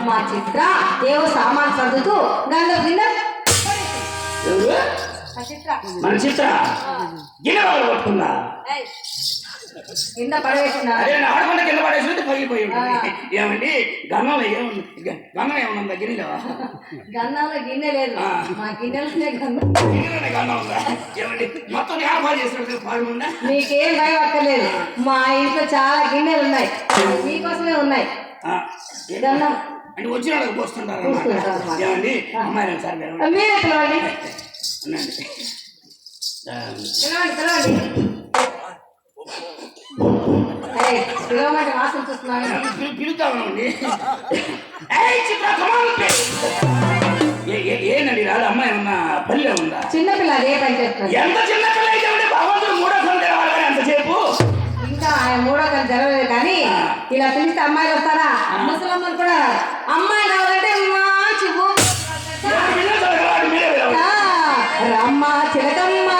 మా చిత్ర ఏవో సామాన్ సర్దుతూ గంధం కింద మన చిత్ర గిన్నె పట్టుకుందా కింద పడవేసిన ఆడకుండా కింద పడేసి పగిలిపోయి ఏమండి గన్నంలో ఏముంది గన్నం ఏమన్నా గిన్నెలో గన్నంలో గిన్నె లేదు మా గిన్నెలోనే గన్నం ఉందా ఏమండి మొత్తం వ్యాపారం చేసినట్టు పాడుందా మీకేం భయం అక్కర్లేదు మా ఇంట్లో చాలా గిన్నెలు ఉన్నాయి మీకోసమే ఉన్నాయి గన్నం అంటే వచ్చిన వాళ్ళకి పోస్తుంటారు ఏమండి అమ్మాయి సార్ మీరే పిలవండి పిలవండి పిలవమంటే వాసన చూస్తున్నాను పిలుతామండి ఏంటండి రాదు అమ్మాయి ఏమన్నా పల్లె ఉందా చిన్నపిల్ల అదే పని చేస్తుంది ఎంత చిన్నపిల్ల అయితే భగవంతుడు మూడో కళ్ళు తెరవాలి కానీ అంతసేపు ఇంకా మూడో కళ్ళు తెరవలేదు కానీ ఇలా పిలిస్తే అమ్మాయిలు వస్తారా ముసలమ్మలు కూడా అమ్మాయి రావాలంటే మంచి రమ్మ చిలకమ్మ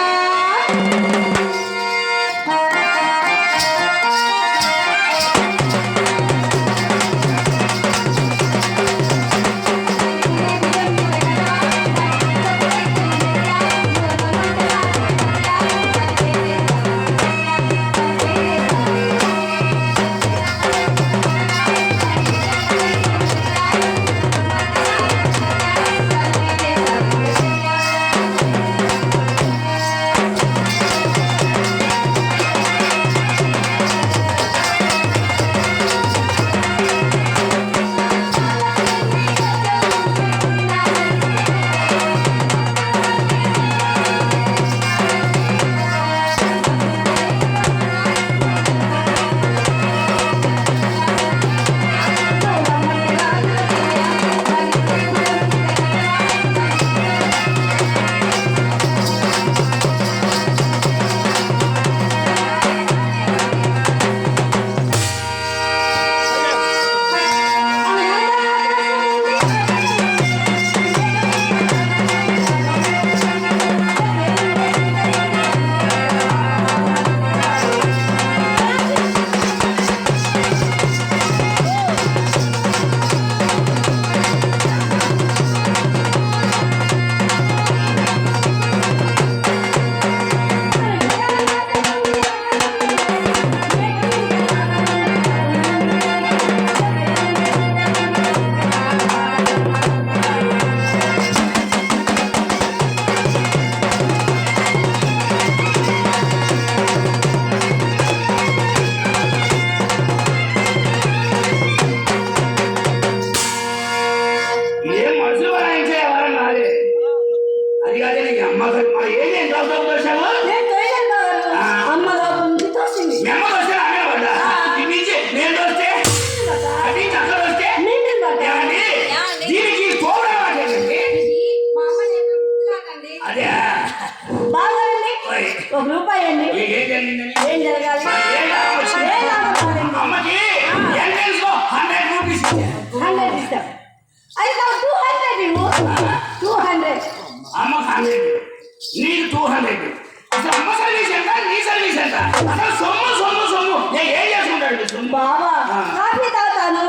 బాబా కాఫీ తాగుతాను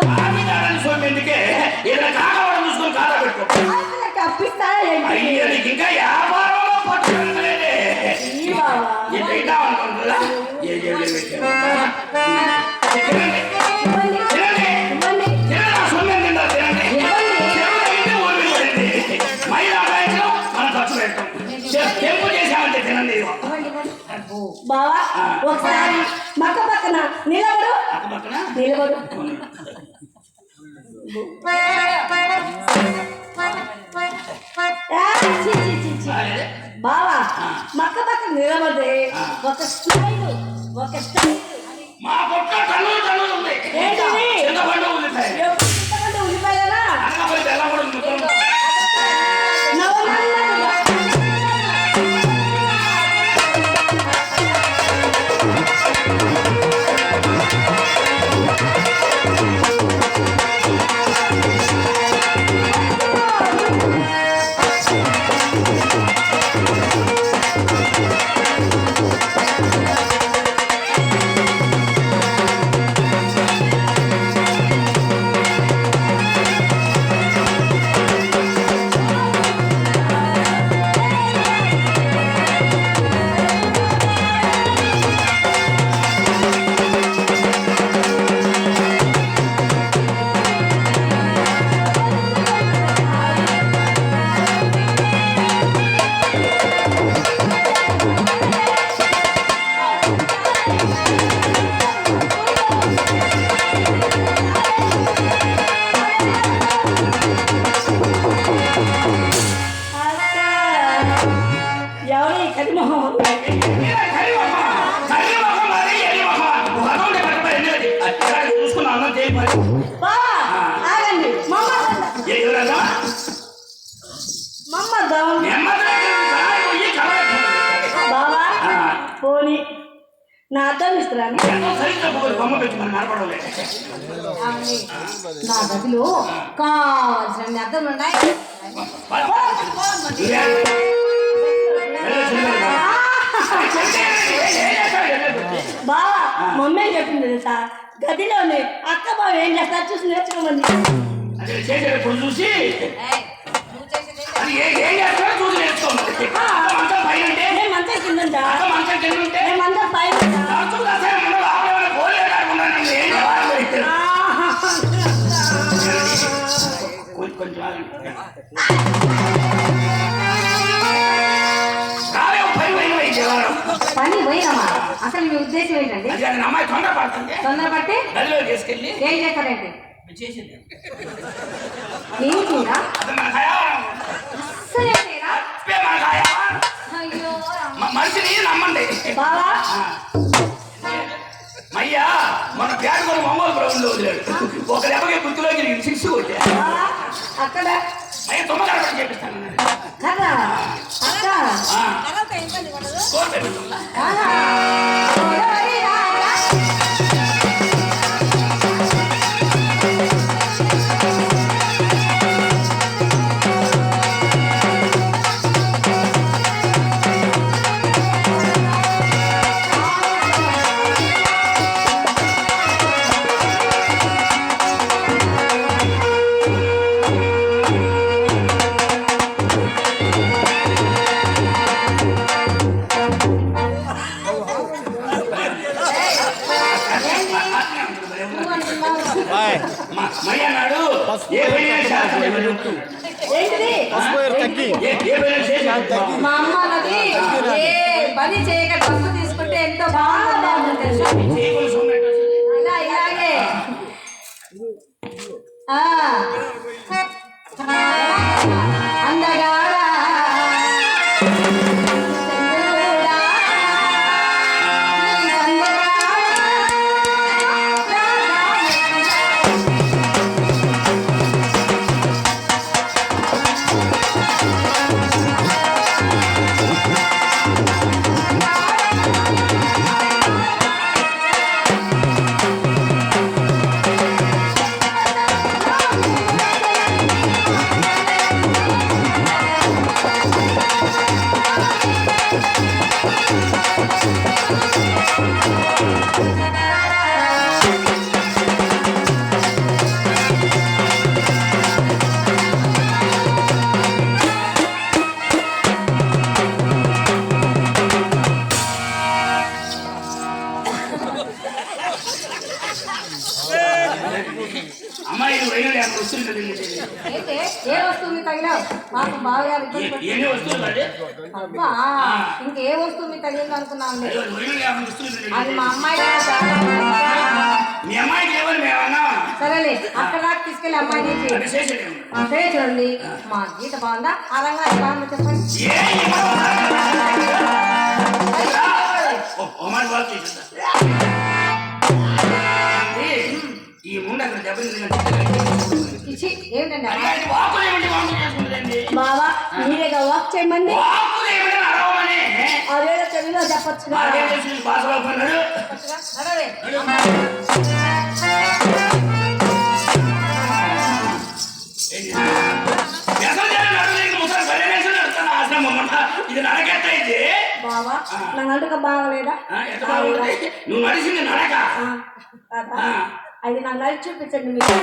ఎందుకే ఏదైనా కాకవాడు చూసుకొని కాదా పెట్టుకో అప్పిస్తారా ఇంకా వ్యాపారంలో పట్టుకోలేదే అనుకుంటుందా బావా ఒకసారి మక్క పక్కన నిలబడు బావా మక్క పక్కన నిలబడి ఒక స్టైల్ మా పొట్ట టన్నులు టన్నులు ఉంది ఉల్లిపాయలా చూసుకున్నా అన్నం చేయి మరి బావా ఆగండి బావా పోనీ నా అర్థం ఇస్తున్నాను బొమ్మ పెట్టి మనం నడపడలే నా గదిలో కావాల్సిన అర్థం ఉన్నాయి బావా మమ్మీ చెప్పింది తెలుసా గదిలోనే అక్క బావ ఏం చేస్తారు చూసి నేర్చుకోమని చేసేటప్పుడు చూసి అది ఏం చేస్తారో చూసి నేర్చుకోమని మంచం పైన ఉంటే మంచం కింద మంచం కింద ఉంటే మంచం పైన కొంచెం పని పోయినామా అసలు మీ ఉద్దేశం ఏంటండి అమ్మాయి తొందరపడుతుంది తొందరపట్టి గదిలో తీసుకెళ్ళి ఏం చేస్తారండి చేసింది ఏంటిరా అయ్యో మనిషిని నమ్మండి బావా మయ్యా మన బ్యాగ్ కూడా మమ్మల్ని ప్రభుత్వంలో వదిలేడు ఒక దెబ్బకి గుర్తులో తిరిగి సిక్స్ కొట్టా అక్కడ మయ్య తొమ్మగారు చేపిస్తాను కదా అక్క మయ్యన్నాడు మా అమ్మ అన్నది ఏ పని చేయక డబ్బు తీసుకుంటే ఎంతో బాగా బాగుంటుంది తెలుసా ఇలాగే అందగా అమ్మాయి వస్తువులు ఏ వస్తువు తగిలావు మాకు బాగా అబ్బా ఇంకే వస్తువు మీకు తగిలింది అనుకున్నాను అది మా అమ్మాయి సరేలే అక్కడ దాకా తీసుకెళ్ళి అమ్మాయి సరే చూడండి మా గీత బాగుందా ఆ రంగా బాగుందా చెప్పండి ఈ ముందు అక్కడ ఏంటండి బావా మీరేగా వాక్ చేయమండి అదేదో తెలుగులో చెప్పచ్చు ఇది నడకెట్టయితే బావా నా నడక బాగలేదా నువ్వు నడిచింది నడక అది నాకు నడిచి చూపించండి మీరు